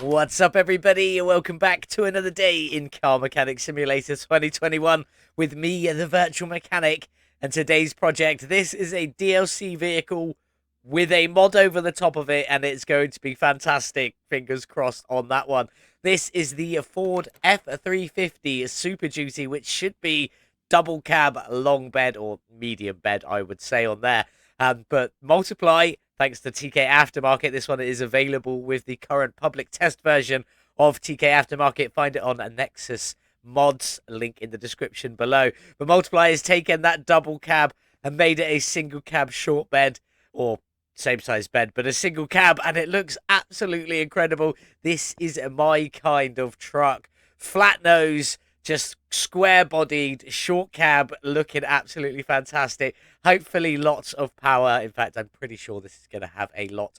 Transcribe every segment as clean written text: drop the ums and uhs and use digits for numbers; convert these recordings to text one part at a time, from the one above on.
What's up, everybody? Welcome back to another day in Car Mechanic Simulator 2021 with me, the Virtual Mechanic. And today's project, this is a DLC vehicle with a mod over the top of it, and it's going to be fantastic. Fingers crossed on that one. This is the Ford F350 Super Duty, which should be double cab, long bed, or medium bed, I would say on there. But Multyply, thanks to TK Aftermarket, this one is available with the current public test version of TK Aftermarket. Find it on a Nexus Mods, link in the description below. But Multiply has taken that double cab and made it a single cab short bed, or same size bed, but a single cab, and it looks absolutely incredible. This is my kind of truck. Flat nose, just square bodied, short cab, looking absolutely fantastic. Hopefully lots of power. In fact, I'm pretty sure this is going to have a lot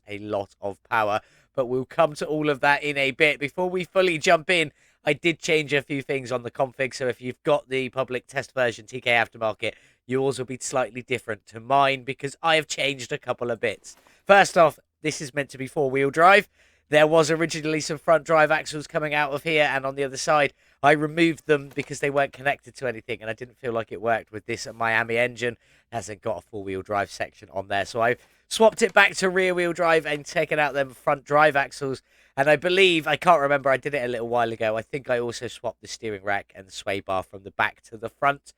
of power. But we'll come to all of that in a bit. Before we fully jump in, I did change a few things on the config. So if you've got the public test version TK Aftermarket, yours will be slightly different to mine because I have changed a couple of bits. First off, this is meant to be four-wheel drive. There was originally some front drive axles coming out of here and on the other side. I removed them because they weren't connected to anything and I didn't feel like it worked with this Miami engine. It hasn't got a four-wheel drive section on there. So I swapped it back to rear-wheel drive and taken out them front drive axles. And I believe, I can't remember, I did it a little while ago. I think I also swapped the steering rack and the sway bar from the back to the front.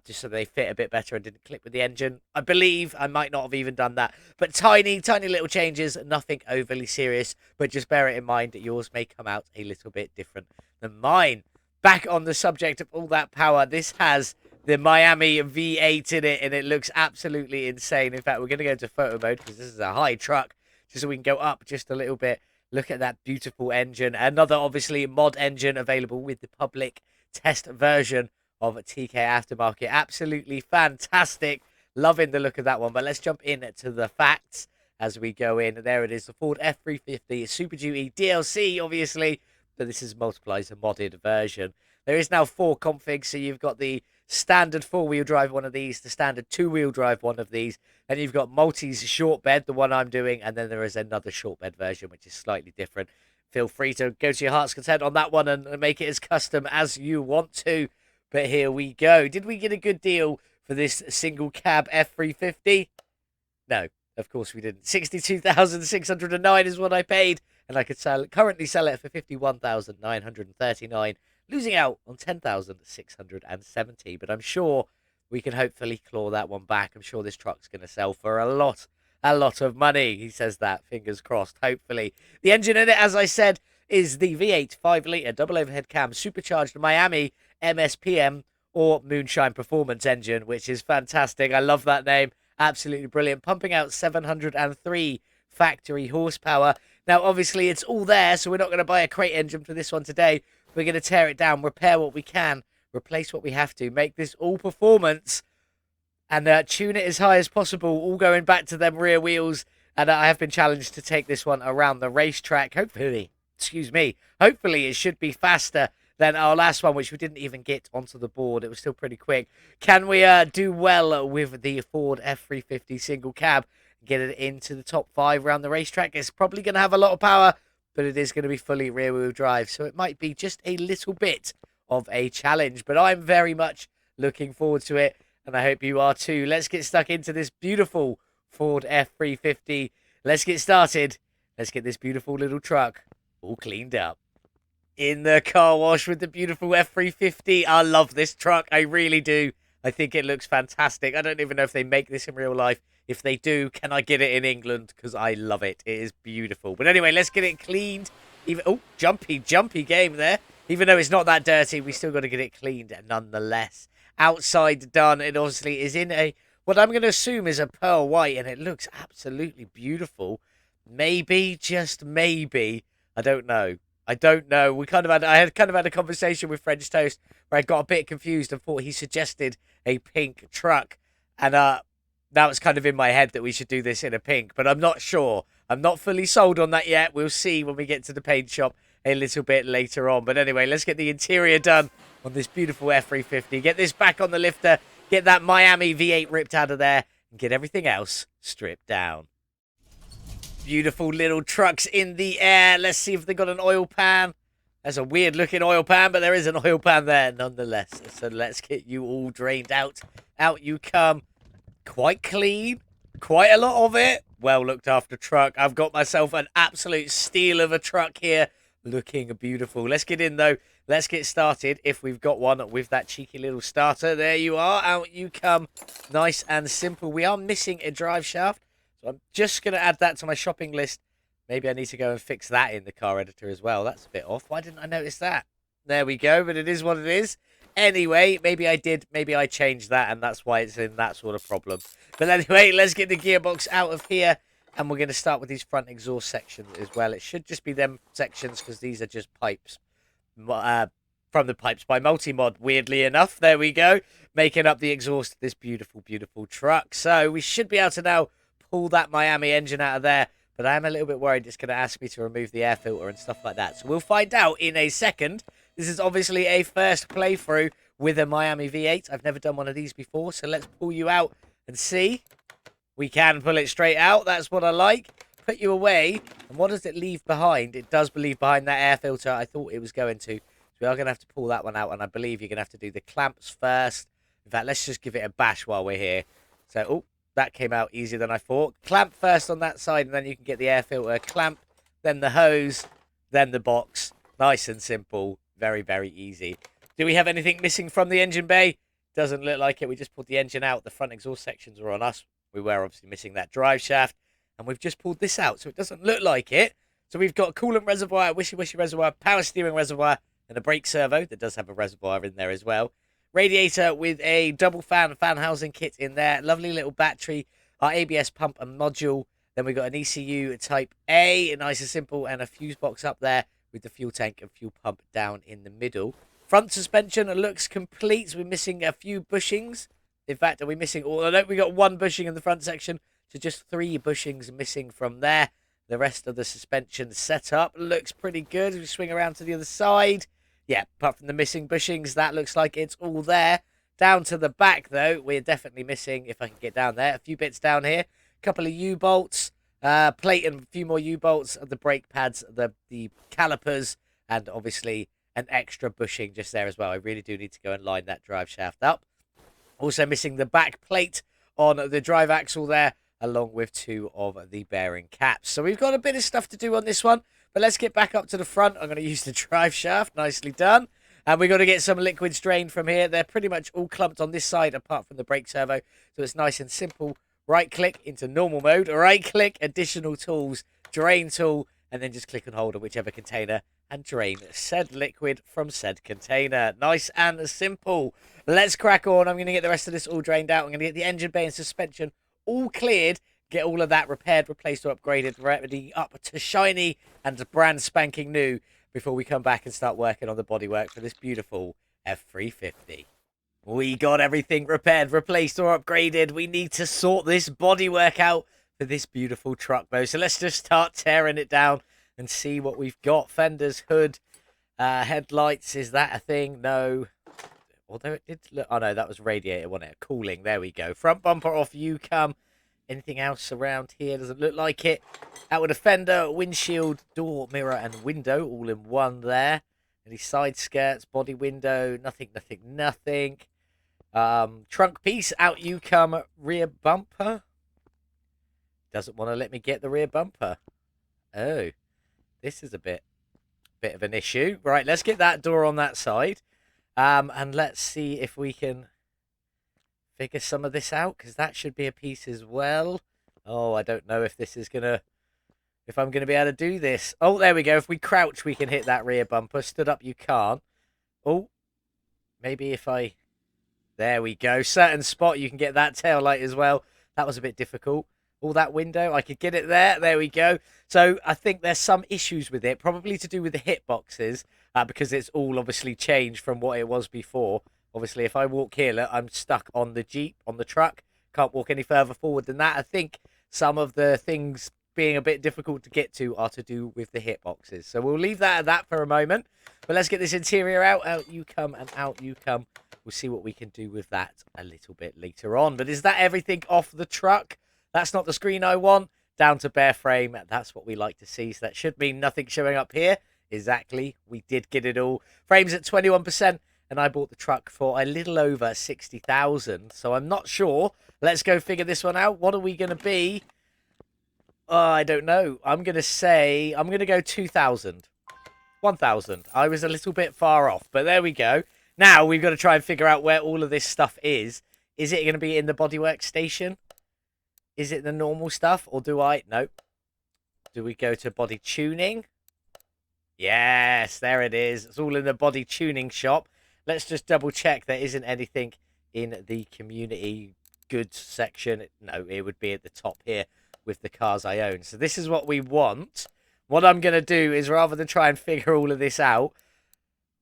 Just so they fit a bit better and didn't clip with the engine. I believe I might not have even done that. But tiny little changes, nothing overly serious. But just bear it in mind that yours may come out a little bit different than mine. Back on the subject of all that power, this has the Miami V8 in it, and it looks absolutely insane. In fact, we're going to go to photo mode because this is a high truck, just so we can go up just a little bit. Look at that beautiful engine. Another, obviously, mod engine available with the public test version of TK Aftermarket. Absolutely fantastic. Loving the look of that one. But let's jump into the facts as we go in. There it is, the Ford F350 Super Duty DLC, obviously. But this is Multiply's a modded version. There is now 4 configs. So you've got the standard 4-wheel drive one of these, the standard 2-wheel drive one of these. Then you've got Multy's short bed, the one I'm doing. And then there is another short bed version, which is slightly different. Feel free to go to your heart's content on that one and make it as custom as you want to. But here we go. Did we get a good deal for this single cab F350? No, of course we didn't. 62,609 is what I paid, and I could currently sell it for 51,939, losing out on 10,670. But I'm sure we can hopefully claw that one back. I'm sure this truck's going to sell for a lot of money. He says that, fingers crossed, hopefully. The engine in it, as I said, is the V8 5-litre double overhead cam supercharged Miami MSPM or Moonshine Performance engine, which is fantastic. I love that name. Absolutely brilliant. Pumping out 703 factory horsepower. Now, obviously, it's all there, so we're not going to buy a crate engine for this one today. We're going to tear it down, repair what we can, replace what we have to, make this all performance, and tune it as high as possible, all going back to them rear wheels. And I have been challenged to take this one around the racetrack. Hopefully it should be faster than our last one, which we didn't even get onto the board. It was still pretty quick. Can we do well with the Ford F350 single cab? Get it into the top 5 around the racetrack? It's probably going to have a lot of power, but it is going to be fully rear-wheel drive, so it might be just a little bit of a challenge. But I'm very much looking forward to it, and I hope you are too. Let's get stuck into this beautiful Ford F350. Let's get started. Let's get this beautiful little truck all cleaned up. In the car wash with the beautiful F350. I love this truck. I really do. I think it looks fantastic. I don't even know if they make this in real life. If they do, can I get it in England? Because I love it. It is beautiful. But anyway, let's get it cleaned. Oh, jumpy game there. Even though it's not that dirty, we still got to get it cleaned nonetheless. Outside done. It obviously is in what I'm going to assume is a pearl white, and it looks absolutely beautiful. Maybe, just maybe. I don't know. I had a conversation with French Toast where I got a bit confused and thought he suggested a pink truck. And now it's kind of in my head that we should do this in a pink, but I'm not sure. I'm not fully sold on that yet. We'll see when we get to the paint shop a little bit later on. But anyway, let's get the interior done on this beautiful F350. Get this back on the lifter. Get that Miami V8 ripped out of there. And get everything else stripped down. beautiful little trucks in the air. Let's see if they got an oil pan. That's a weird looking oil pan, but there is an oil pan there nonetheless. So let's get you all drained out. Out you come. Quite clean. Quite a lot of it. Well looked after truck. I've got myself an absolute steal of a truck here. Looking beautiful. Let's get in though. Let's get started if we've got one with that cheeky little starter. There you are. Out you come. Nice and simple. We are missing a drive shaft. So I'm just going to add that to my shopping list. Maybe I need to go and fix that in the car editor as well. That's a bit off. Why didn't I notice that? There we go. But it is what it is. Anyway, maybe I did. Maybe I changed that and that's why it's in that sort of problem. But anyway, let's get the gearbox out of here. And we're going to start with these front exhaust sections as well. It should just be them sections because these are just pipes. From the pipes by Multi-Mod, weirdly enough. There we go. Making up the exhaust of this beautiful, beautiful truck. So we should be able to now pull that Miami engine out of there. But I am a little bit worried it's going to ask me to remove the air filter and stuff like that. So we'll find out in a second. This is obviously a first playthrough with a Miami V8. I've never done one of these before. So let's pull you out and see. We can pull it straight out. That's what I like. Put you away. And what does it leave behind? It does leave behind that air filter I thought it was going to. So we are going to have to pull that one out. And I believe you're going to have to do the clamps first. In fact, let's just give it a bash while we're here. So, oh, that came out easier than I thought. Clamp first on that side, and then you can get the air filter. Clamp, then the hose, then the box. Nice and simple. Very, very easy. Do we have anything missing from the engine bay? Doesn't look like it. We just pulled the engine out. The front exhaust sections are on us. We were obviously missing that drive shaft. And we've just pulled this out, so it doesn't look like it. So we've got a coolant reservoir, wishy-wishy reservoir, power steering reservoir, and a brake servo that does have a reservoir in there as well. Radiator with a double fan housing kit in there. Lovely little battery, our ABS pump and module. Then we've got an ECU type A, nice and simple, and a fuse box up there with the fuel tank and fuel pump down in the middle. Front suspension looks complete. So we're missing a few bushings. In fact, are we missing all? I know we got one bushing in the front section, so just 3 bushings missing from there. The rest of the suspension setup looks pretty good. We swing around to the other side. Yeah, apart from the missing bushings, that looks like it's all there. Down to the back, though, we're definitely missing, if I can get down there, a few bits down here. A couple of U-bolts, plate and a few more U-bolts, the brake pads, the calipers, and obviously an extra bushing just there as well. I really do need to go and line that drive shaft up. Also missing the back plate on the drive axle there, along with 2 of the bearing caps. So we've got a bit of stuff to do on this one, but let's get back up to the front. I'm going to use the drive shaft. Nicely done. And we've got to get some liquids drained from here. They're pretty much all clumped on this side, apart from the brake servo. So it's nice and simple. Right-click into normal mode. Right-click, additional tools, drain tool, and then just click and hold on whichever container and drain said liquid from said container. Nice and simple. Let's crack on. I'm going to get the rest of this all drained out. I'm going to get the engine bay and suspension all cleared. Get all of that repaired, replaced, or upgraded, ready up to shiny and brand spanking new before we come back and start working on the bodywork for this beautiful F350. We got everything repaired, replaced, or upgraded. We need to sort this bodywork out for this beautiful truck, though. So let's just start tearing it down and see what we've got. Fenders, hood, headlights. Is that a thing? No. Although it did look... Oh, no, that was radiator, wasn't it? Cooling. There we go. Front bumper off, you come. Anything else around here? Doesn't look like it. Out with a fender, windshield, door, mirror, and window. All in one there. Any side skirts, body window. Nothing, nothing, nothing. Trunk piece. Out you come. Rear bumper. Doesn't want to let me get the rear bumper. Oh. This is a bit of an issue. Right, let's get that door on that side. And let's see if we can figure some of this out, because that should be a piece as well. Oh, I don't know if this is if I'm gonna be able to do this. Oh, there we go. If we crouch, we can hit that rear bumper. Stood up, you can't. Oh, maybe if I... There we go. Certain spot, you can get that tail light as well. That was a bit difficult. All that window, I could get it there. There we go. So I think there's some issues with it, probably to do with the hitboxes, because it's all obviously changed from what it was before. Obviously, if I walk here, look, I'm stuck on the Jeep, on the truck. Can't walk any further forward than that. I think some of the things being a bit difficult to get to are to do with the hitboxes. So we'll leave that at that for a moment. But let's get this interior out. Out you come and out you come. We'll see what we can do with that a little bit later on. But is that everything off the truck? That's not the screen I want. down to bare frame. That's what we like to see. So that should mean nothing showing up here. Exactly. We did get it all. Frames at 21%. And I bought the truck for a little over 60,000. So I'm not sure. Let's go figure this one out. What are we going to be? I don't know. I'm going to go 2,000. 1,000. I was a little bit far off, but there we go. Now we've got to try and figure out where all of this stuff is. Is it going to be in the Bodywork station? Is it the normal stuff? Or nope. Do we go to body tuning? Yes, there it is. It's all in the body tuning shop. Let's just double check there isn't anything in the community goods section. No, it would be at the top here with the cars I own. So this is what we want. What I'm going to do is, rather than try and figure all of this out,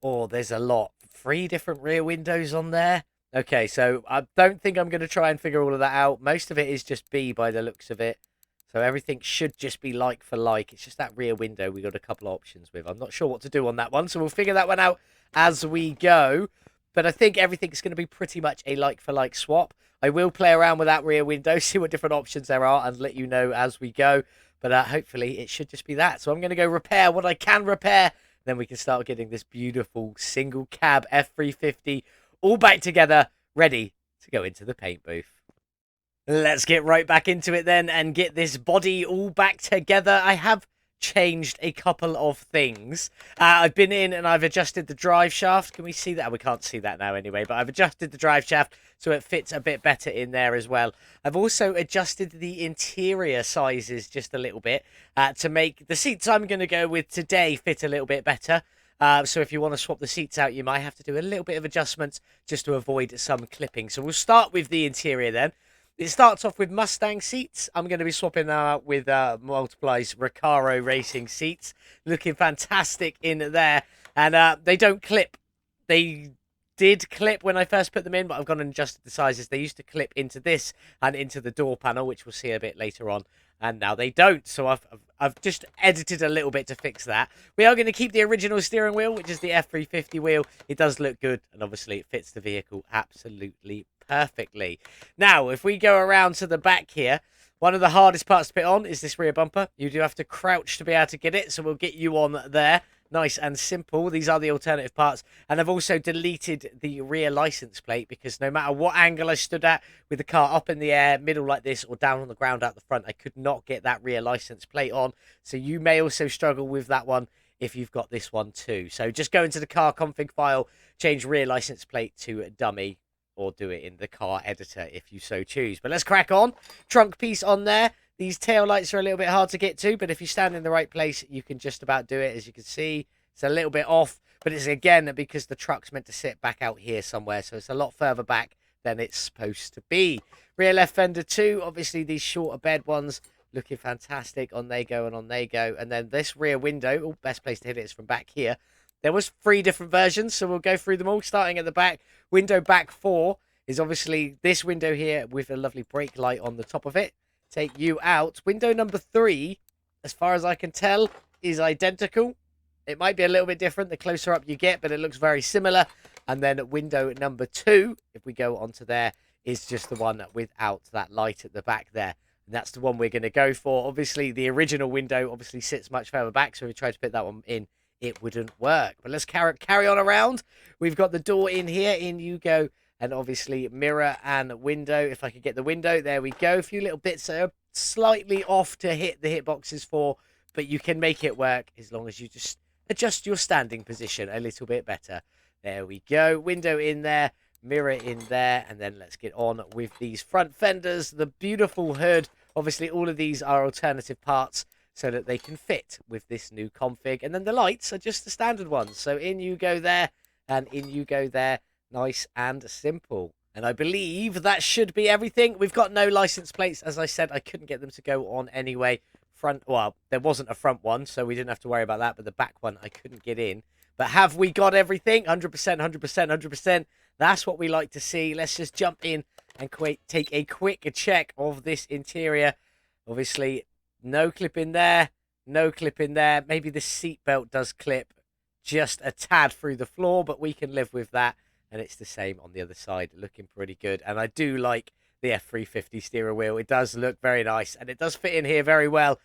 there's a lot. 3 different rear windows on there. Okay, so I don't think I'm going to try and figure all of that out. Most of it is just B by the looks of it. So everything should just be like for like. It's just that rear window we got a couple of options with. I'm not sure what to do on that one, so we'll figure that one out as we go. But I think everything's going to be pretty much a like for like swap. I will play around with that rear window, see what different options there are, and let you know as we go. But hopefully it should just be that. So I'm going to go repair what I can repair. Then we can start getting this beautiful single cab F350 all back together, ready to go into the paint booth. Let's get right back into it then and get this body all back together. I have changed a couple of things. I've been in and I've adjusted the drive shaft. Can we see that? We can't see that now anyway, but I've adjusted the drive shaft so it fits a bit better in there as well. I've also adjusted the interior sizes just a little bit to make the seats I'm going to go with today fit a little bit better. So if you want to swap the seats out, you might have to do a little bit of adjustments just to avoid some clipping. So we'll start with the interior then. It starts off with Mustang seats. I'm going to be swapping that out with Multyply's Recaro racing seats. Looking fantastic in there. And they don't clip. They did clip when I first put them in, but I've gone and adjusted the sizes. They used to clip into this and into the door panel, which we'll see a bit later on. And now they don't. So I've just edited a little bit to fix that. We are going to keep the original steering wheel, which is the F350 wheel. It does look good. And obviously it fits the vehicle absolutely perfectly. Now, if we go around to the back here, one of the hardest parts to put on is this rear bumper. You do have to crouch to be able to get it. So we'll get you on there. Nice and simple. These are the alternative parts. And I've also deleted the rear license plate because no matter what angle I stood at with the car up in the air, middle like this, or down on the ground out the front, I could not get that rear license plate on. So you may also struggle with that one if you've got this one too. So just go into the car config file, change rear license plate to dummy, or do it in the car editor if you so choose. But let's crack on. Trunk piece on there. These tail lights are a little bit hard to get to, but if you stand in the right place, you can just about do it. As you can see, it's a little bit off, but it's again because the truck's meant to sit back out here somewhere, so it's a lot further back than it's supposed to be. Rear left fender too. Obviously, these shorter bed ones looking fantastic. On they go and on they go. And then this rear window, best place to hit it is from back here. There was 3 different versions, so we'll go through them all, starting at the back. Window back 4 is obviously this window here with a lovely brake light on the top of it. Take you out. Window number 3, as far as I can tell, is identical. It might be a little bit different the closer up you get, but it looks very similar. And then window number 2, if we go onto there, is just the one without that light at the back there. And that's the one we're going to go for. Obviously, the original window obviously sits much further back, so if we try to put that one in, it wouldn't work. But let's carry on around. We've got the door in here. In you go. And obviously mirror and window. If I could get the window, there we go. A few little bits that are slightly off to hit the hitboxes for, but you can make it work as long as you just adjust your standing position a little bit better. There we go. Window in there, mirror in there, and then let's get on with these front fenders. The beautiful hood. Obviously, all of these are alternative parts so that they can fit with this new config. And then the lights are just the standard ones. So in you go there, and in you go there. Nice and simple. And I believe that should be everything. We've got no license plates. As I said, I couldn't get them to go on anyway. Well, there wasn't a front one, so we didn't have to worry about that. But the back one, I couldn't get in. But have we got everything? 100%, 100%, 100%. That's what we like to see. Let's just jump in and take a quick check of this interior. Obviously, no clip in there. No clip in there. Maybe the seatbelt does clip just a tad through the floor, but we can live with that. And it's the same on the other side, looking pretty good. And I do like the F350 steering wheel. It does look very nice, and it does fit in here very well.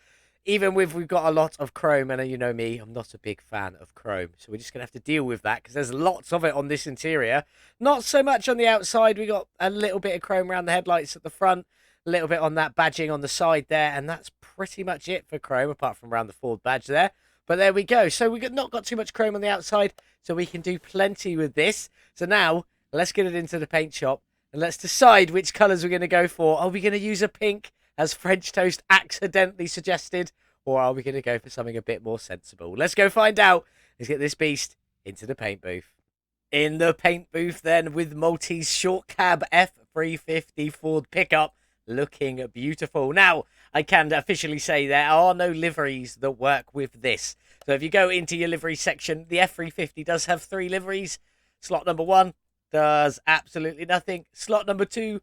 Even with we've got a lot of chrome, and you know me, I'm not a big fan of chrome. So we're just going to have to deal with that because there's lots of it on this interior. Not so much on the outside. We got a little bit of chrome around the headlights at the front, a little bit on that badging on the side there, and that's pretty much it for chrome, apart from around the Ford badge there. But there we go. So we've not got too much chrome on the outside, so we can do plenty with this. So now, let's get it into the paint shop, and let's decide which colours we're going to go for. Are we going to use a pink, as French Toast accidentally suggested, or are we going to go for something a bit more sensible? Let's go find out. Let's get this beast into the paint booth. In the paint booth then, with Multy's short cab F350 Ford pickup, looking beautiful. Now, I can officially say there are no liveries that work with this. So if you go into your livery section, the F350 does have 3 liveries. Slot number 1 does absolutely nothing. Slot number 2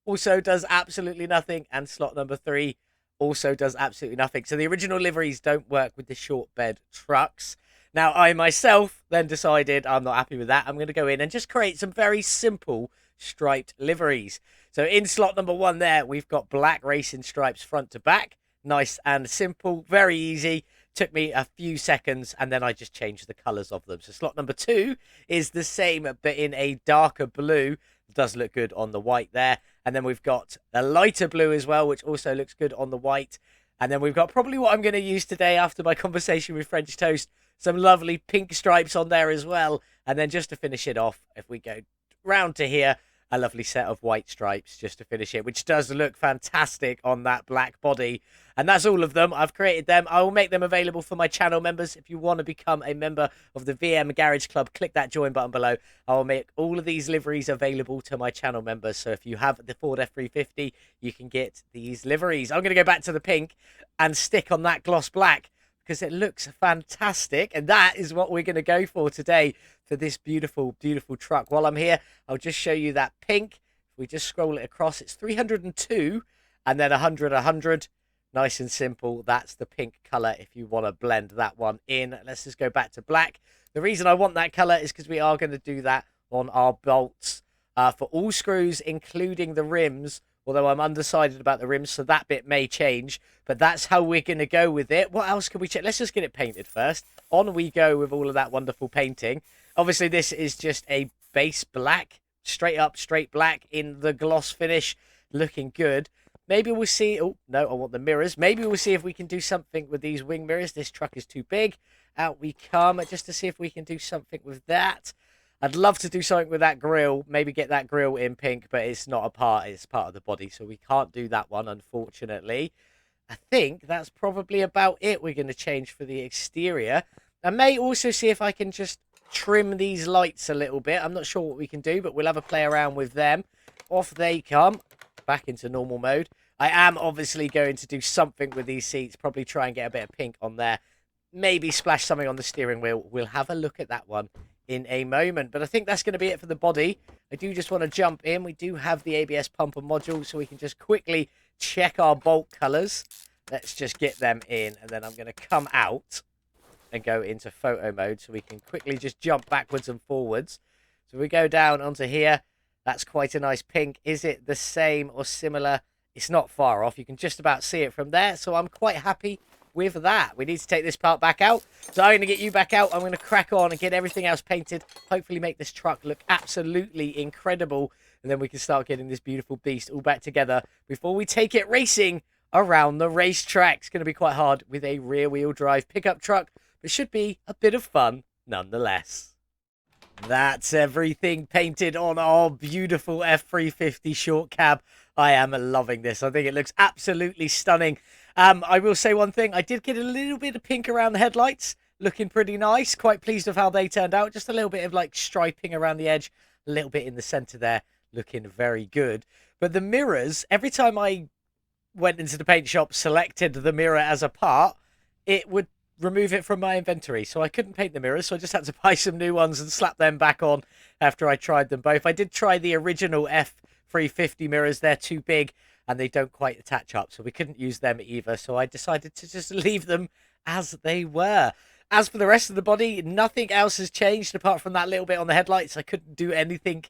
also does absolutely nothing. And slot number 3 also does absolutely nothing. So the original liveries don't work with the short bed trucks. Now, I myself then decided I'm not happy with that. I'm going to go in and just create some very simple striped liveries. So in slot number 1 there, we've got black racing stripes front to back. Nice and simple, very easy. Took me a few seconds, and then I just changed the colours of them. So slot number 2 is the same, but in a darker blue. It does look good on the white there. And then we've got a lighter blue as well, which also looks good on the white. And then we've got probably what I'm going to use today after my conversation with French Toast, some lovely pink stripes on there as well. And then just to finish it off, if we go round to here, a lovely set of white stripes just to finish it, which does look fantastic on that black body. And that's all of them. I've created them. I will make them available for my channel members. If you want to become a member of the VM Garage Club, click that join button below. I will make all of these liveries available to my channel members. So if you have the Ford F350, you can get these liveries. I'm going to go back to the pink and stick on that gloss black, because it looks fantastic, and that is what we're going to go for today for this beautiful, beautiful truck. While I'm here, I'll just show you that pink. If we just scroll it across, it's 302, and then 100, 100. Nice and simple. That's the pink colour if you want to blend that one in. Let's just go back to black. The reason I want that colour is because we are going to do that on our bolts for all screws, including the rims. Although I'm undecided about the rims, so that bit may change. But that's how we're going to go with it. What else can we check? Let's just get it painted first. On we go with all of that wonderful painting. Obviously, this is just a base black. Straight up, straight black in the gloss finish. Looking good. Maybe we'll see... Oh, no, I want the mirrors. Maybe we'll see if we can do something with these wing mirrors. This truck is too big. Out we come, just to see if we can do something with that. I'd love to do something with that grille, maybe get that grille in pink, but it's not a part, it's part of the body, so we can't do that one, unfortunately. I think that's probably about it we're going to change for the exterior. I may also see if I can just trim these lights a little bit. I'm not sure what we can do, but we'll have a play around with them. Off they come, back into normal mode. I am obviously going to do something with these seats, probably try and get a bit of pink on there. Maybe splash something on the steering wheel. We'll have a look at that one in a moment, but I think that's going to be it for the body. I do just want to jump in. We do have the ABS pumper module, so we can just quickly check our bolt colors. Let's just get them in, and then I'm going to come out and go into photo mode, so we can quickly just jump backwards and forwards. So we go down onto here. That's quite a nice pink. Is it the same or similar? It's not far off. You can just about see it from there, so I'm quite happy with that. We need to take this part back out, so I'm going to get you back out. I'm going to crack on and get everything else painted, hopefully make this truck look absolutely incredible, and then we can start getting this beautiful beast all back together before we take it racing around the racetrack. It's going to be quite hard with a rear-wheel drive pickup truck, but should be a bit of fun nonetheless. That's everything painted on our beautiful F350 short cab. I am loving this. I think it looks absolutely stunning. I will say one thing. I did get a little bit of pink around the headlights. Looking pretty nice. Quite pleased with how they turned out. Just a little bit of like striping around the edge. A little bit in the center there. Looking very good. But the mirrors, every time I went into the paint shop, selected the mirror as a part, it would remove it from my inventory. So I couldn't paint the mirrors. So I just had to buy some new ones and slap them back on after I tried them both. I did try the original F350 mirrors. They're too big, and they don't quite attach up, so we couldn't use them either. So I decided to just leave them as they were. As for the rest of the body, nothing else has changed apart from that little bit on the headlights. I couldn't do anything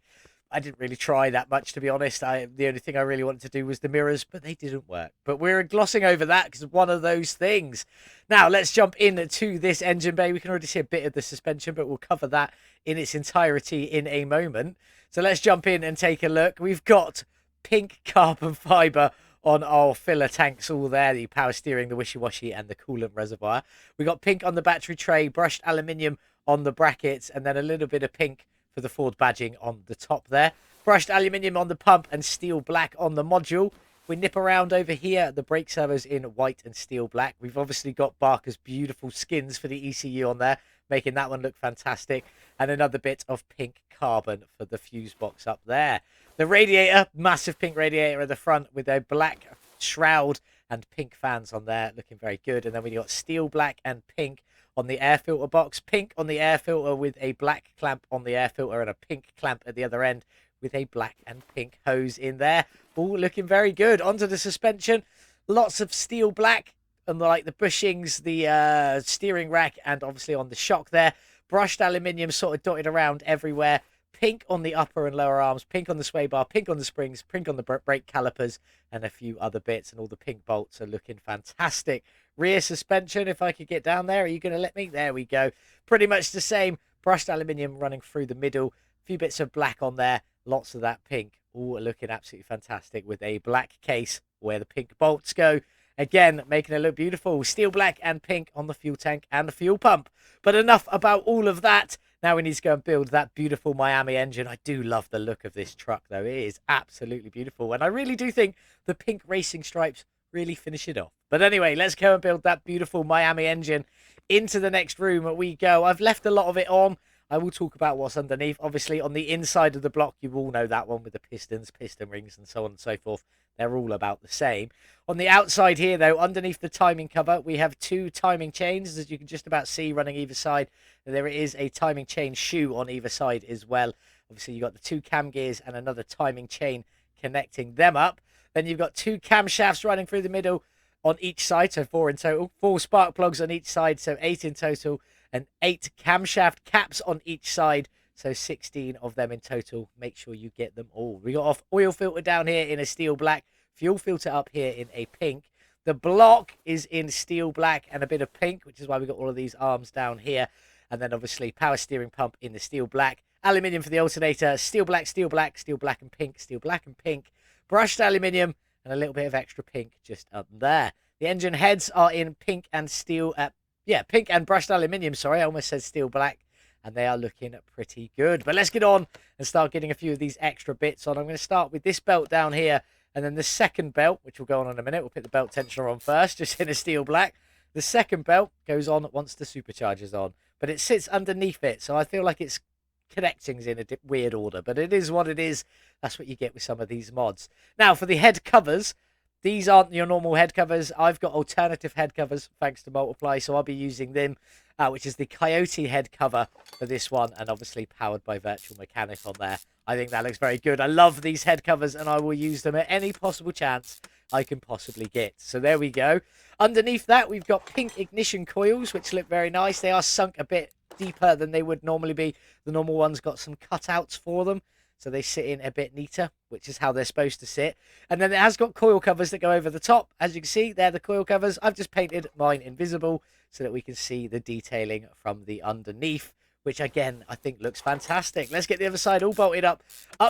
I didn't really try that much, to be honest. The only thing I really wanted to do was the mirrors, but they didn't work. But we're glossing over that because it's one of those things. Now, let's jump into this engine bay. We can already see a bit of the suspension, but we'll cover that in its entirety in a moment. So let's jump in and take a look. We've got pink carbon fibre on our filler tanks all there, the power steering, the wishy-washy, and the coolant reservoir. We got pink on the battery tray, brushed aluminium on the brackets, and then a little bit of pink for the Ford badging on the top there. Brushed aluminium on the pump and steel black on the module. We nip around over here, the brake servos in white and steel black. We've obviously got Barker's beautiful skins for the ECU on there, making that one look fantastic. And another bit of pink carbon for the fuse box up there. The radiator, massive pink radiator at the front with a black shroud and pink fans on there, looking very good. And then we got steel black and pink on the air filter box, pink on the air filter with a black clamp on the air filter and a pink clamp at the other end with a black and pink hose in there. All looking very good. Onto the suspension, lots of steel black on the bushings, the steering rack, and obviously on the shock there. Brushed aluminium sort of dotted around everywhere. Pink on the upper and lower arms, pink on the sway bar, pink on the springs, pink on the brake calipers, and a few other bits. And all the pink bolts are looking fantastic. Rear suspension, if I could get down there. Are you going to let me? There we go. Pretty much the same. Brushed aluminium running through the middle. A few bits of black on there. Lots of that pink. All looking absolutely fantastic with a black case where the pink bolts go. Again, making it look beautiful. Steel black and pink on the fuel tank and the fuel pump. But enough about all of that. Now we need to go and build that beautiful Miami engine. I do love the look of this truck, though. It is absolutely beautiful. And I really do think the pink racing stripes really finish it off. But anyway, let's go and build that beautiful Miami engine. Into the next room we go. I've left a lot of it on. I will talk about what's underneath. Obviously, on the inside of the block, you all know that one with the pistons, piston rings, and so on and so forth. They're all about the same. On the outside here, though, underneath the timing cover, we have two timing chains, as you can just about see, running either side. And there is a timing chain shoe on either side as well. Obviously, you've got the two cam gears and another timing chain connecting them up. Then you've got two camshafts running through the middle on each side, so 4 in total. 4 spark plugs on each side, so 8 in total. And 8 camshaft caps on each side, so 16 of them in total. Make sure you get them all. We got off oil filter down here in a steel black, fuel filter up here in a pink. The block is in steel black and a bit of pink, which is why we got all of these arms down here. And then obviously power steering pump in the steel black. Aluminium for the alternator, steel black, steel black, steel black and pink, steel black and pink. Brushed aluminium and a little bit of extra pink just up there. The engine heads are in pink and steel, pink and brushed aluminium, sorry. I almost said steel black. And they are looking pretty good. But let's get on and start getting a few of these extra bits on. I'm going to start with this belt down here. And then the second belt, which will go on in a minute. We'll put the belt tensioner on first, just in a steel black. The second belt goes on once the supercharger's on. But it sits underneath it. So I feel like it's connecting in a weird order. But it is what it is. That's what you get with some of these mods. Now, for the head covers, these aren't your normal head covers. I've got alternative head covers, thanks to Multyply. So I'll be using them. Which is the Coyote head cover for this one, and obviously powered by Virtual Mechanic on there. I think that looks very good. I love these head covers, and I will use them at any possible chance I can possibly get. So there we go. Underneath that, we've got pink ignition coils, which look very nice. They are sunk a bit deeper than they would normally be. The normal ones got some cutouts for them, so they sit in a bit neater, which is how they're supposed to sit. And then it has got coil covers that go over the top. As you can see, they're the coil covers. I've just painted mine invisible so that we can see the detailing from the underneath, which again, I think looks fantastic. Let's get the other side all bolted up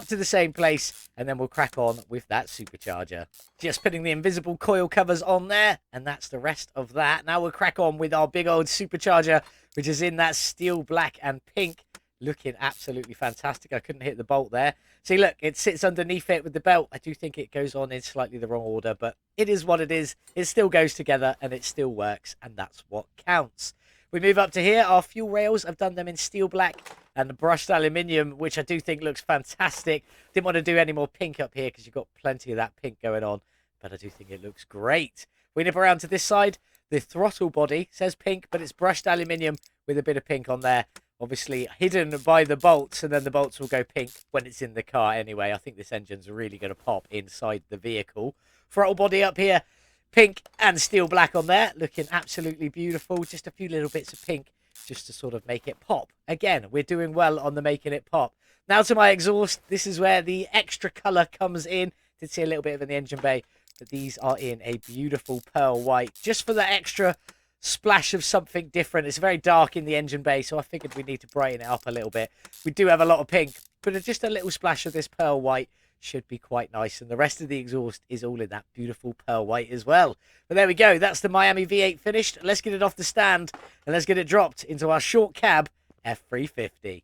to the same place, and then we'll crack on with that supercharger. Just putting the invisible coil covers on there, and that's the rest of that. Now we'll crack on with our big old supercharger, which is in that steel black and pink. Looking absolutely fantastic. I couldn't hit the bolt there. See, look, it sits underneath it with the belt. I do think it goes on in slightly the wrong order, but it is what it is. It still goes together and it still works, and that's what counts. We move up to here. Our fuel rails, I've done them in steel black and brushed aluminium, which I do think looks fantastic. Didn't want to do any more pink up here because you've got plenty of that pink going on, but I do think it looks great. We nip around to this side. The throttle body says pink, but it's brushed aluminium with a bit of pink on there. Obviously hidden by the bolts, and then the bolts will go pink when it's in the car anyway. I think this engine's really going to pop inside the vehicle. Throttle body up here, pink and steel black on there, looking absolutely beautiful. Just a few little bits of pink just to sort of make it pop. Again, we're doing well on the making it pop. Now to my exhaust. This is where the extra colour comes in. Did see a little bit of in the engine bay, but these are in a beautiful pearl white, just for the extra splash of something different. It's very dark in the engine bay, so I figured we need to brighten it up a little bit. We do have a lot of pink, but just a little splash of this pearl white should be quite nice, and the rest of the exhaust is all in that beautiful pearl white as well. But there we go, that's the Miami V8 finished. Let's get it off the stand and let's get it dropped into our short cab F350.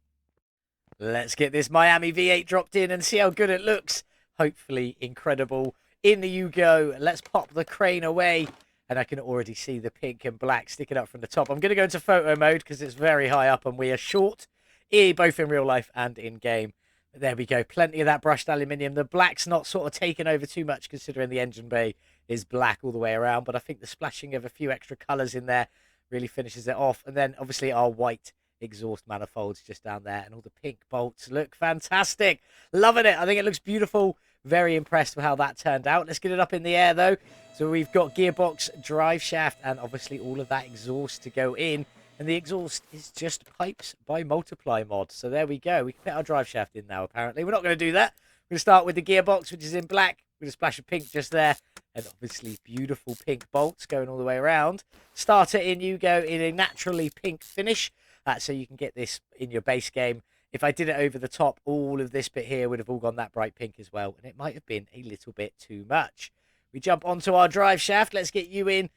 Let's get this Miami V8 dropped in and see how good it looks. Hopefully incredible. In you go. Let's pop the crane away, and I can already see the pink and black sticking up from the top. I'm going to go into photo mode because it's very high up and we are short, both in real life and in game. There we go. Plenty of that brushed aluminium. The black's not sort of taken over too much considering the engine bay is black all the way around. But I think the splashing of a few extra colours in there really finishes it off. And then obviously our white exhaust manifolds just down there. And all the pink bolts look fantastic. Loving it. I think it looks beautiful. Very impressed with how that turned out. Let's get it up in the air though. So we've got gearbox, drive shaft, and obviously all of that exhaust to go in. And the exhaust is just pipes by Multyply mod. So there we go. We can put our drive shaft in now, apparently. We're not going to do that. We're going to start with the gearbox, which is in black, with a splash of pink just there. And obviously beautiful pink bolts going all the way around. Starter in you go in a naturally pink finish. So you can get this in your base game. If I did it over the top, all of this bit here would have all gone that bright pink as well. And it might have been a little bit too much. We jump onto our drive shaft. Let's get you in.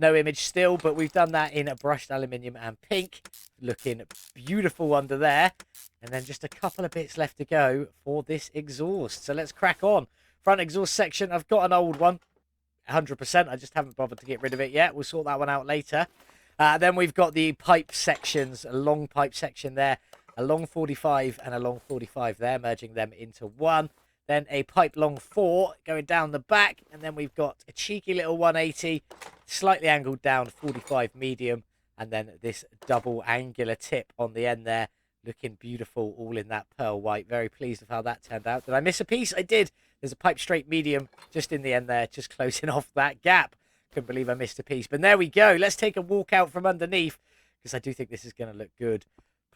No image still, but we've done that in a brushed aluminium and pink. Looking beautiful under there. And then just a couple of bits left to go for this exhaust. So let's crack on. Front exhaust section, I've got an old one. 100%. I just haven't bothered to get rid of it yet. We'll sort that one out later. Then we've got the pipe sections, a long pipe section there. A long 45 and a long 45 there, merging them into one. Then a pipe long 4 going down the back. And then we've got a cheeky little 180, slightly angled down 45 medium. And then this double angular tip on the end there, looking beautiful, all in that pearl white. Very pleased with how that turned out. Did I miss a piece? I did. There's a pipe straight medium just in the end there, just closing off that gap. Couldn't believe I missed a piece. But there we go. Let's take a walk out from underneath, because I do think this is going to look good.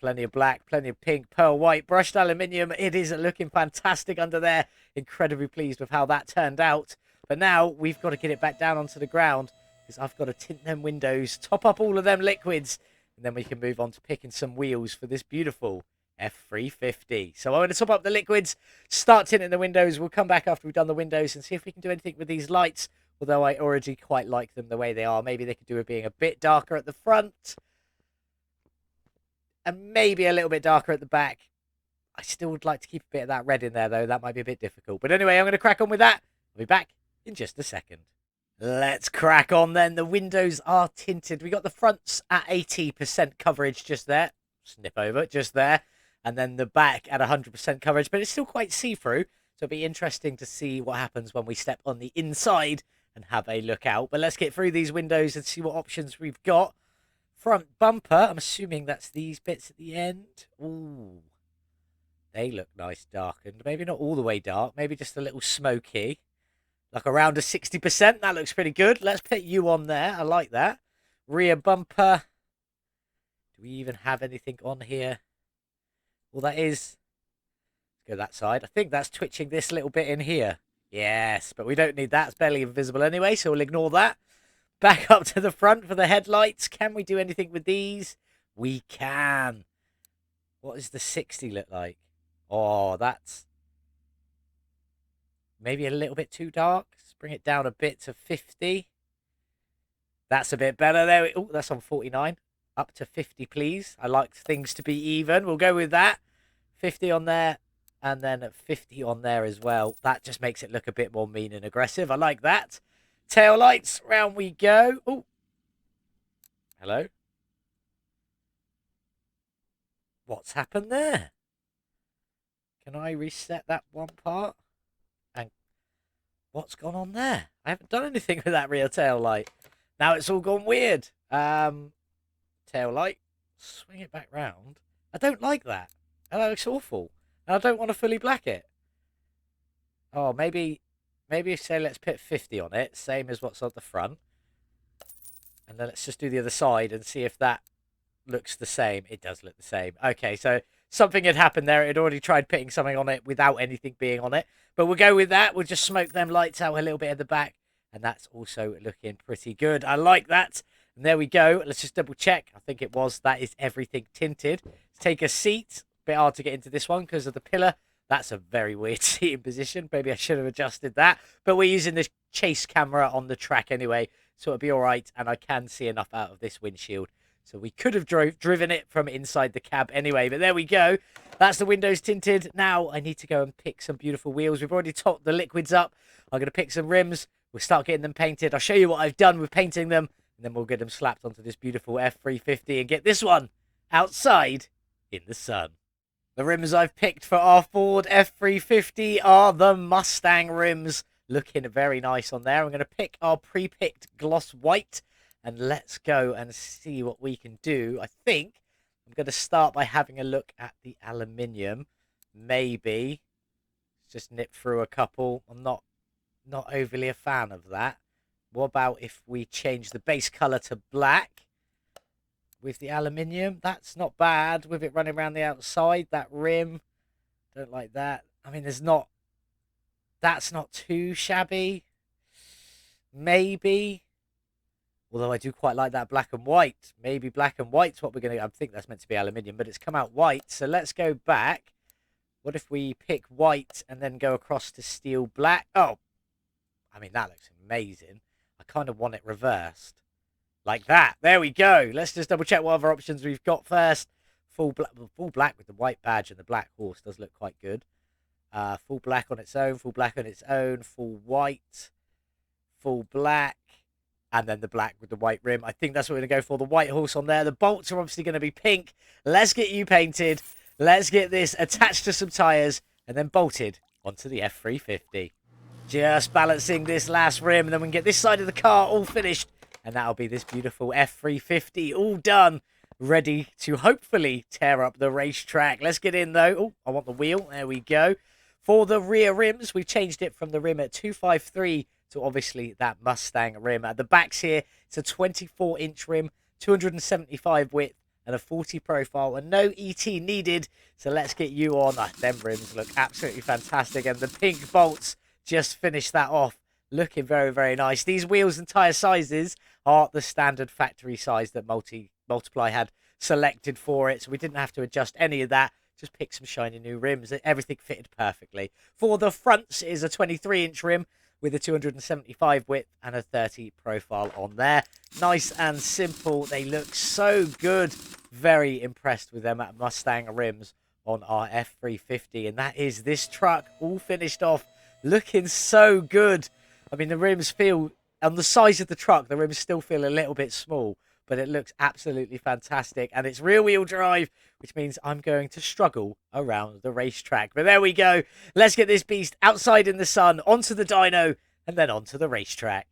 Plenty of black, plenty of pink, pearl white, brushed aluminium. It is looking fantastic under there. Incredibly pleased with how that turned out. But now we've got to get it back down onto the ground, because I've got to tint them windows, top up all of them liquids, and then we can move on to picking some wheels for this beautiful F350. So I'm going to top up the liquids, start tinting the windows. We'll come back after we've done the windows and see if we can do anything with these lights, although I already quite like them the way they are. Maybe they could do with being a bit darker at the front and maybe a little bit darker at the back. I still would like to keep a bit of that red in there, though. That might be a bit difficult. But anyway, I'm going to crack on with that. I'll be back in just a second. Let's crack on then. The windows are tinted. We got the fronts at 80% coverage just there. Snip over, just there. And then the back at 100% coverage. But it's still quite see-through. So it'll be interesting to see what happens when we step on the inside and have a look out. But let's get through these windows and see what options we've got. Front bumper, I'm assuming that's these bits at the end. Ooh, they look nice darkened. Maybe not all the way dark, maybe just a little smoky. Like around a 60%, that looks pretty good. Let's put you on there, I like that. Rear bumper. Do we even have anything on here? Well, that is... Let's go that side. I think that's twitching this little bit in here. Yes, but we don't need that. It's barely invisible anyway, so we'll ignore that. Back up to the front for the headlights. Can we do anything with these? We can. What does the 60 look like? Oh, that's maybe a little bit too dark. Let's bring it down a bit to 50. That's a bit better there. Oh, that's on 49. Up to 50, please. I like things to be even. We'll go with that. 50 on there. And then 50 on there as well. That just makes it look a bit more mean and aggressive. I like that. Tail lights, round we go. Oh, hello. What's happened there? Can I reset that one part? And what's gone on there? I haven't done anything with that rear tail light. Now it's all gone weird. Tail light, swing it back round. I don't like that. That looks awful. And I don't want to fully black it. Oh, maybe say let's put 50 on it, same as what's on the front. And then let's just do the other side and see if that looks the same. It does look the same. Okay, so something had happened there. It had already tried putting something on it without anything being on it. But we'll go with that. We'll just smoke them lights out a little bit at the back. And that's also looking pretty good. I like that. And there we go. Let's just double check. I think it was. That is everything tinted. Let's take a seat. Bit hard to get into this one because of the pillar. That's a very weird seating position. Maybe I should have adjusted that. But we're using this chase camera on the track anyway. So it'll be all right. And I can see enough out of this windshield. So we could have driven it from inside the cab anyway. But there we go. That's the windows tinted. Now I need to go and pick some beautiful wheels. We've already topped the liquids up. I'm going to pick some rims. We'll start getting them painted. I'll show you what I've done with painting them. And then we'll get them slapped onto this beautiful F350 and get this one outside in the sun. The rims I've picked for our Ford F350 are the Mustang rims. Looking very nice on there. I'm going to pick our pre-picked gloss white. And let's go and see what we can do. I think I'm going to start by having a look at the aluminium. Maybe just nip through a couple. I'm not overly a fan of that. What about if we change the base color to black with the aluminium? That's not bad with it running around the outside. That rim, don't like that. I mean, that's not too shabby. Maybe. Although I do quite like that black and white. Maybe black and white's what we're going to... I think that's meant to be aluminium, but it's come out white. So let's go back. What if we pick white and then go across to steel black? Oh, I mean, that looks amazing. I kind of want it reversed. Like that. There we go. Let's just double check what other options we've got first. Full black with the white badge and the black horse does look quite good. Full black on its own. Full black on its own. Full white. Full black. And then the black with the white rim. I think that's what we're going to go for. The white horse on there. The bolts are obviously going to be pink. Let's get you painted. Let's get this attached to some tyres and then bolted onto the F350. Just balancing this last rim. And then we can get this side of the car all finished. And that'll be this beautiful F350 all done. Ready to hopefully tear up the racetrack. Let's get in though. Oh, I want the wheel. There we go. For the rear rims, we've changed it from the rim at 253 to obviously that Mustang rim. At the backs here, it's a 24-inch rim, 275 width, and a 40 profile, and no ET needed. So let's get you on. Them rims look absolutely fantastic, and the pink bolts just finished that off. Looking very, very nice. These wheels and tyre sizes are the standard factory size that Multyply had selected for it, so we didn't have to adjust any of that. Just pick some shiny new rims. Everything fitted perfectly. For the fronts, it is a 23-inch rim with a 275 width and a 30 profile on there. Nice and simple. They look so good. Very impressed with them at Mustang rims on our F350. And that is this truck all finished off. Looking so good. I mean, the rims feel, on the size of the truck, the rims still feel a little bit small. But it looks absolutely fantastic. And it's rear-wheel drive, which means I'm going to struggle around the racetrack. But there we go. Let's get this beast outside in the sun, onto the dyno, and then onto the racetrack.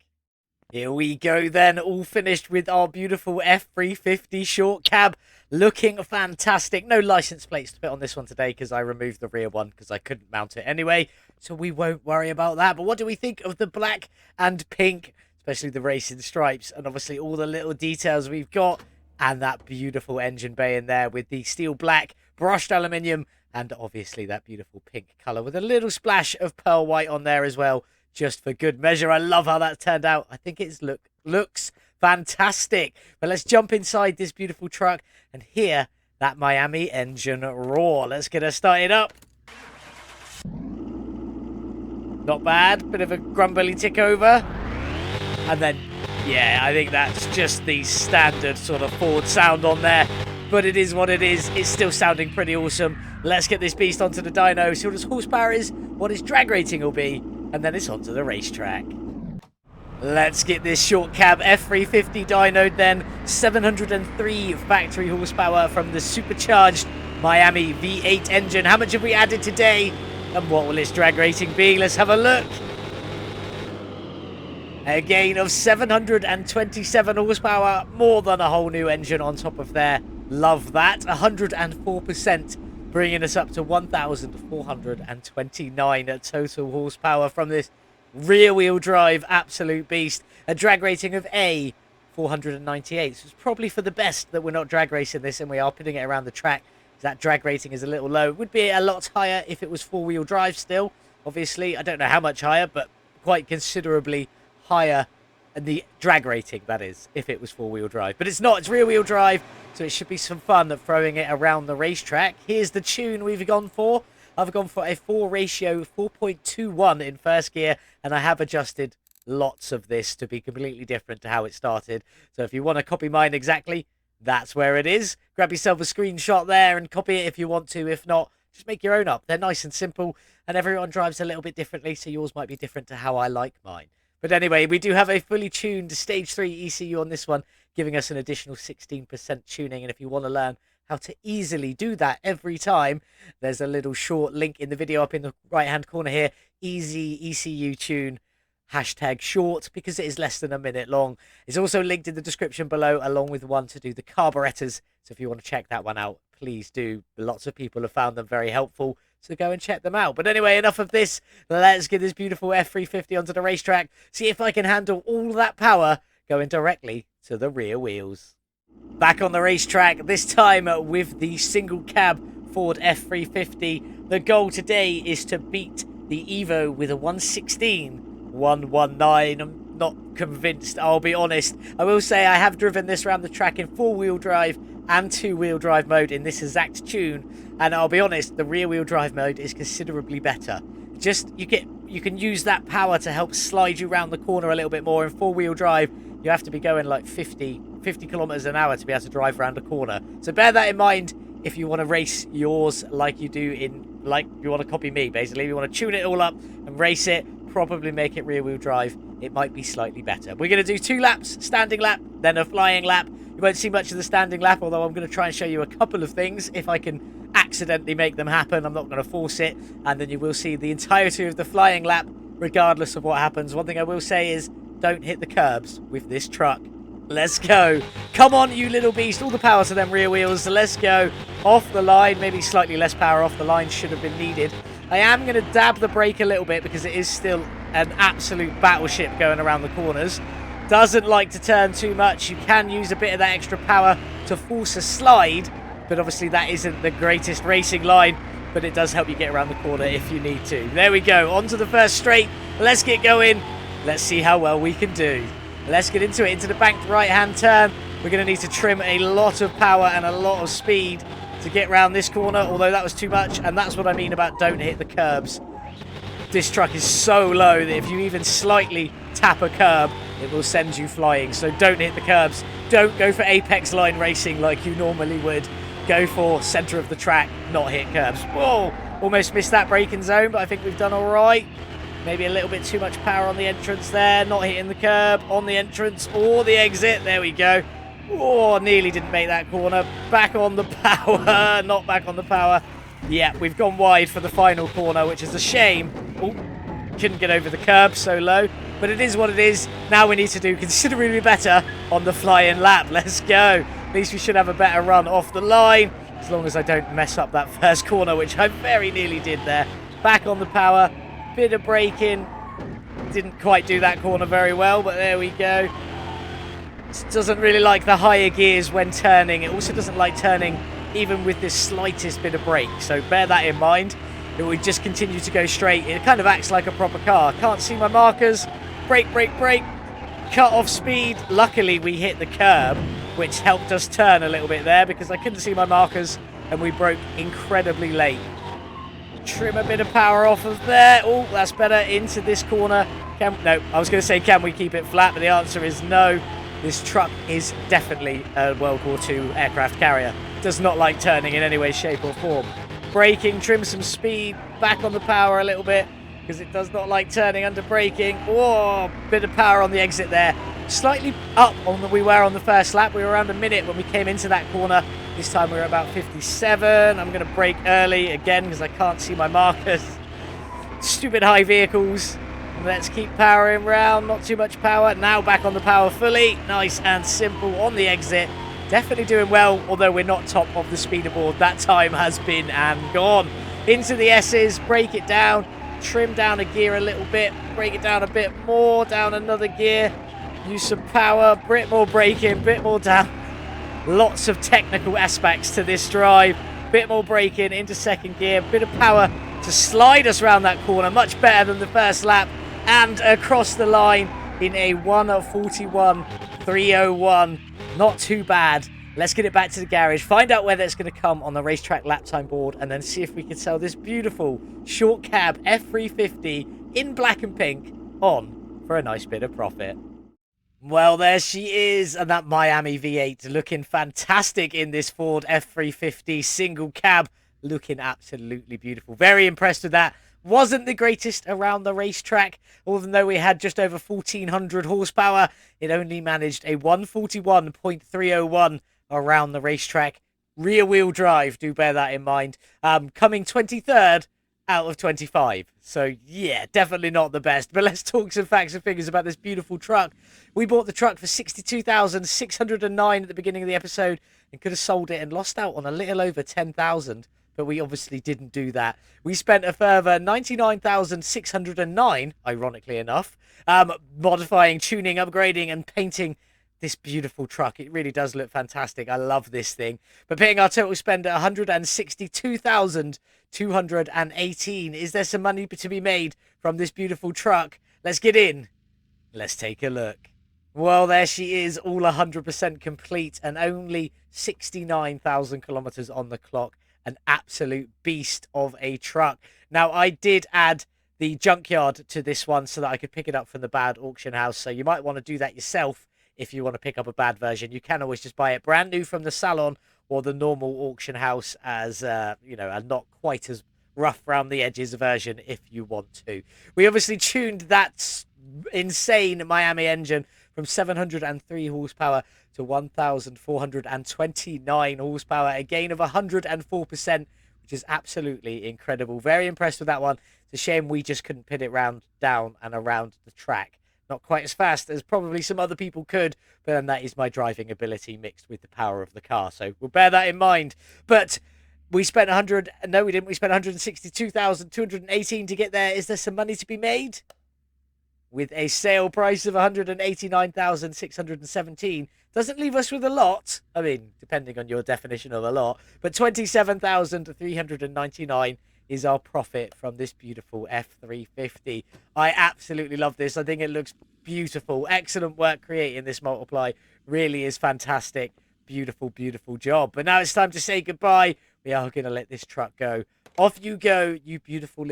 Here we go then, all finished with our beautiful F350 short cab. Looking fantastic. No license plates to put on this one today because I removed the rear one because I couldn't mount it anyway. So we won't worry about that. But what do we think of the black and pink, especially the racing stripes, and obviously all the little details we've got, and that beautiful engine bay in there with the steel black, brushed aluminium, and obviously that beautiful pink colour with a little splash of pearl white on there as well, just for good measure. I love how that turned out. I think it looks fantastic. But let's jump inside this beautiful truck and hear that Miami engine roar. Let's get her started up. Not bad. Bit of a grumbly tick over. And then, yeah, I think that's just the standard sort of Ford sound on there. But it is what it is. It's still sounding pretty awesome. Let's get this beast onto the dyno, see what its horsepower is, what its drag rating will be, and then it's onto the racetrack. Let's get this short cab F350 dynoed then. 703 factory horsepower from the Supercharged Miami V8 engine. How much have we added today? And what will its drag rating be? Let's have a look. A gain of 727 horsepower, more than a whole new engine on top of there. Love that. 104%, bringing us up to 1,429 total horsepower from this rear-wheel drive absolute beast. A drag rating of 498. So it's probably for the best that we're not drag racing this and we are putting it around the track. That drag rating is a little low. It would be a lot higher if it was four-wheel drive still. Obviously, I don't know how much higher, but quite considerably higher. And the drag rating, that is, if it was four-wheel drive. But it's not, it's rear-wheel drive, so it should be some fun throwing it around the racetrack. Here's the tune we've gone for. I've gone for a 4 ratio, 4.21 in first gear, and I have adjusted lots of this to be completely different to how it started. So if you want to copy mine exactly, that's where it is. Grab yourself a screenshot there and copy it if you want to. If not, just make your own up. They're nice and simple, and everyone drives a little bit differently, so yours might be different to how I like mine. But anyway, we do have a fully tuned Stage 3 ECU on this one, giving us an additional 16% tuning. And if you want to learn how to easily do that every time, there's a little short link in the video up in the right-hand corner here. Easy ECU tune, #short, because it is less than a minute long. It's also linked in the description below, along with one to do the carburetors. So if you want to check that one out, please do. Lots of people have found them very helpful, so go and check them out. But anyway, enough of this. Let's get this beautiful F350 onto the racetrack. See if I can handle all that power going directly to the rear wheels. Back on the racetrack, this time with the single cab Ford F350. The goal today is to beat the Evo with a 1:16.119. I'm not convinced, I'll be honest. I will say I have driven this around the track in four-wheel drive and two-wheel drive mode in this exact tune, and I'll be honest, the rear-wheel drive mode is considerably better. Just you can use that power to help slide you around the corner a little bit more. In four-wheel drive, you have to be going like 50 kilometers an hour to be able to drive around a corner. So bear that in mind if you want to race yours like you do like you want to copy me, basically. If you want to tune it all up and race it, probably make it rear-wheel drive. It might be slightly better. We're going to do 2 laps, standing lap, then a flying lap. You won't see much of the standing lap, although I'm going to try and show you a couple of things if I can accidentally make them happen. I'm not going to force it. And then you will see the entirety of the flying lap, regardless of what happens. One thing I will say is, don't hit the curbs with this truck. Let's go. Come on, you little beast. All the power to them rear wheels. Let's go. Off the line. Maybe slightly less power off the line should have been needed. I am going to dab the brake a little bit because it is still an absolute battleship going around the corners. Doesn't like to turn too much. You can use a bit of that extra power to force a slide, but obviously that isn't the greatest racing line, but it does help you get around the corner if you need to. There we go. On to the first straight. Let's get going. Let's see how well we can do. Let's get into it. Into the banked right-hand turn. We're going to need to trim a lot of power and a lot of speed to get around this corner, although that was too much, and that's what I mean about don't hit the curbs. This truck is so low that if you even slightly tap a curb, it will send you flying. So don't hit the curbs. Don't go for apex line racing like you normally would. Go for center of the track, not hit curbs. Whoa, almost missed that braking zone, but I think we've done all right. Maybe a little bit too much power on the entrance there, not hitting the curb, on the entrance or the exit. There we go. Oh, nearly didn't make that corner. Back on the power, not back on the power. Yeah, we've gone wide for the final corner, which is a shame. Oh, couldn't get over the curb, so low. But it is what it is. Now we need to do considerably better on the flying lap. Let's go. At least we should have a better run off the line, as long as I don't mess up that first corner, which I very nearly did there. Back on the power, bit of braking. Didn't quite do that corner very well, but there we go. It doesn't really like the higher gears when turning. It also doesn't like turning even with the slightest bit of brake, so bear that in mind. It will just continue to go straight. It kind of acts like a proper car. Can't see my markers. Brake, brake, brake. Cut off speed. Luckily we hit the curb, which helped us turn a little bit there because I couldn't see my markers and we broke incredibly late. Trim a bit of power off of there. Oh, that's better. Into this corner. No, I was going to say can we keep it flat, but the answer is no. This truck is definitely a World War II aircraft carrier. Does not like turning in any way, shape or form. Braking, trim some speed, back on the power a little bit, because it does not like turning under braking. Oh, bit of power on the exit there. Slightly up on than we were on the first lap. We were around a minute when we came into that corner. This time we were about 57. I'm going to brake early again because I can't see my markers. Stupid high vehicles. Let's keep powering round, not too much power. Now back on the power fully. Nice and simple on the exit. Definitely doing well, although we're not top of the speeder board. That time has been and gone. Into the S's, break it down, trim down a gear a little bit, break it down a bit more, down another gear, use some power, bit more braking, bit more down. Lots of technical aspects to this drive. bit more braking into second gear, bit of power to slide us around that corner, much better than the first lap, and across the line in a 1:41.301. Not too bad. Let's get it back to the garage, find out whether it's going to come on the racetrack lap time board, and then see if we can sell this beautiful short cab F350 in black and pink on for a nice bit of profit. Well, there she is, and that Miami V8 looking fantastic in this Ford F350 single cab, looking absolutely beautiful. Very impressed with that. Wasn't the greatest around the racetrack, even though we had just over 1,400 horsepower. It only managed a 141.301 around the racetrack. Rear wheel drive, do bear that in mind. Coming 23rd out of 25. So yeah, definitely not the best. But let's talk some facts and figures about this beautiful truck. We bought the truck for $62,609 at the beginning of the episode and could have sold it and lost out on a little over $10,000. But we obviously didn't do that. We spent a further $99,609, ironically enough, modifying, tuning, upgrading, and painting this beautiful truck. It really does look fantastic. I love this thing. But paying our total spend at $162,218. Is there some money to be made from this beautiful truck? Let's get in. Let's take a look. Well, there she is, all 100% complete and only 69,000 kilometers on the clock. An absolute beast of a truck. Now, I did add the junkyard to this one so that I could pick it up from the bad auction house. So you might want to do that yourself if you want to pick up a bad version. You can always just buy it brand new from the salon or the normal auction house as, you know, a not quite as rough around the edges version if you want to. We obviously tuned that insane Miami engine from 703 horsepower to 1,429 horsepower, a gain of 104%, which is absolutely incredible. Very impressed with that one. It's a shame we just couldn't pin it down and around the track. Not quite as fast as probably some other people could, but then that is my driving ability mixed with the power of the car. So we'll bear that in mind. But we spent we didn't. We spent 162,218 to get there. Is there some money to be made? With a sale price of 189,617. Doesn't leave us with a lot. I mean, depending on your definition of a lot. But 27,399 is our profit from this beautiful F350. I absolutely love this. I think it looks beautiful. Excellent work creating this Multyply. Really is fantastic. Beautiful, beautiful job. But now it's time to say goodbye. We are going to let this truck go. Off you go, you beautiful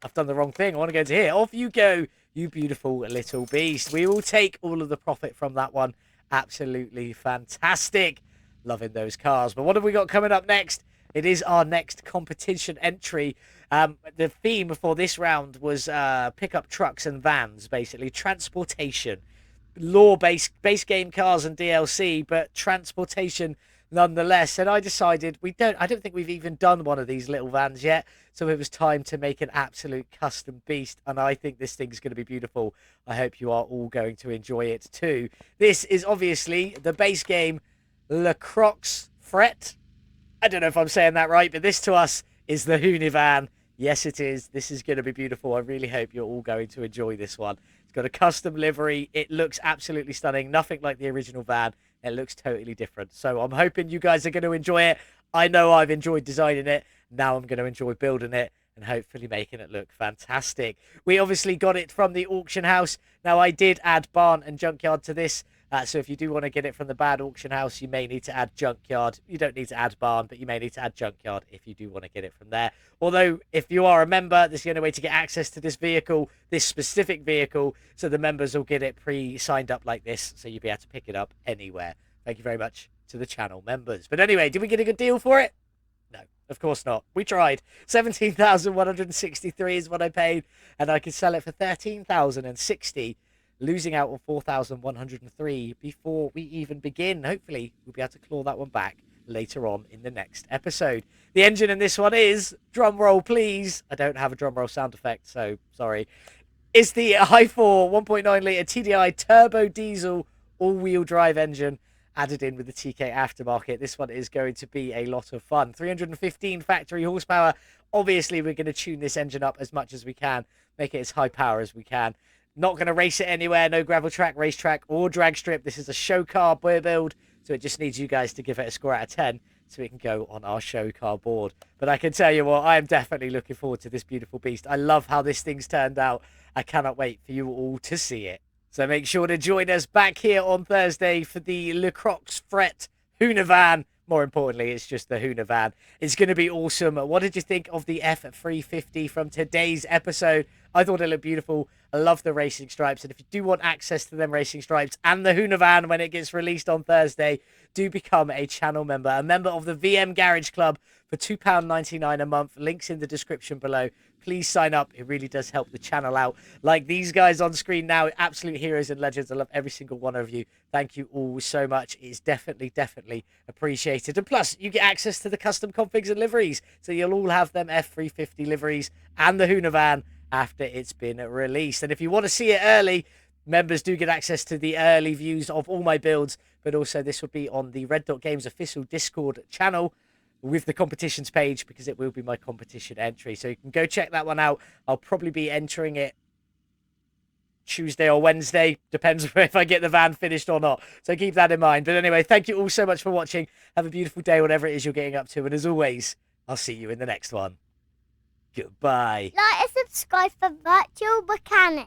I've done the wrong thing. I want to go to here. Off you go, you beautiful little beast. We will take all of the profit from that one. Absolutely fantastic. Loving those cars. But what have we got coming up next? It is our next competition entry. The theme for this round was pickup trucks and vans, basically. Transportation. Law-based base game cars and DLC, but transportation nonetheless. And I decided I don't think we've even done one of these little vans yet. So it was time to make an absolute custom beast. And I think this thing's going to be beautiful. I hope you are all going to enjoy it too. This is obviously the base game Le Croix Fret. I don't know if I'm saying that right, but this to us is the Huni van. Yes, it is. This is going to be beautiful. I really hope you're all going to enjoy this one. It's got a custom livery. It looks absolutely stunning. Nothing like the original van. It looks totally different. So I'm hoping you guys are going to enjoy it. I know I've enjoyed designing it. Now I'm going to enjoy building it and hopefully making it look fantastic. We obviously got it from the auction house. Now, I did add barn and junkyard to this. So if you do want to get it from the bad auction house, you may need to add junkyard. You don't need to add barn, but you may need to add junkyard if you do want to get it from there. Although, if you are a member, this is the only way to get access to this vehicle, this specific vehicle. So the members will get it pre-signed up like this, so you'll be able to pick it up anywhere. Thank you very much to the channel members. But anyway, did we get a good deal for it? No, of course not. We tried. 17,163 is what I paid, and I could sell it for 13,060. Losing out on 4,103 before we even begin. Hopefully, we'll be able to claw that one back later on in the next episode. The engine in this one is, drum roll please. I don't have a drum roll sound effect, so sorry. It's the i4 1.9 litre TDI turbo diesel all-wheel drive engine added in with the TK Aftermarket. This one is going to be a lot of fun. 315 factory horsepower. Obviously, we're going to tune this engine up as much as we can, make it as high power as we can. Not going to race it anywhere. No gravel track, racetrack, or drag strip. This is a show car build, so it just needs you guys to give it a score out of 10. so it can go on our show car board. But I can tell you what, I am definitely looking forward to this beautiful beast. I love how this thing's turned out. I cannot wait for you all to see it. So make sure to join us back here on Thursday for the Le Crocs Fret Hoonavan. More importantly, it's just the Hoonavan. It's going to be awesome. What did you think of the F350 from today's episode? I thought it looked beautiful. I love the racing stripes. And if you do want access to them racing stripes and the Hoonavan when it gets released on Thursday, do become a channel member. A member of the VM Garage Club for £2.99 a month. Links in the description below. Please sign up. It really does help the channel out. Like these guys on screen now, absolute heroes and legends. I love every single one of you. Thank you all so much. It's definitely appreciated. And plus, you get access to the custom configs and liveries. So you'll all have them F350 liveries and the Hoonavan after it's been released. And if you want to see it early, members do get access to the early views of all my builds. But also this will be on the Red Dot Games official Discord channel with the competitions page, because it will be my competition entry. So you can go check that one out. I'll probably be entering it Tuesday or Wednesday. Depends if I get the van finished or not. So keep that in mind. But anyway, thank you all so much for watching. Have a beautiful day, whatever it is you're getting up to. And as always, I'll see you in the next one. Goodbye. Like and subscribe for Virtual Mechanic.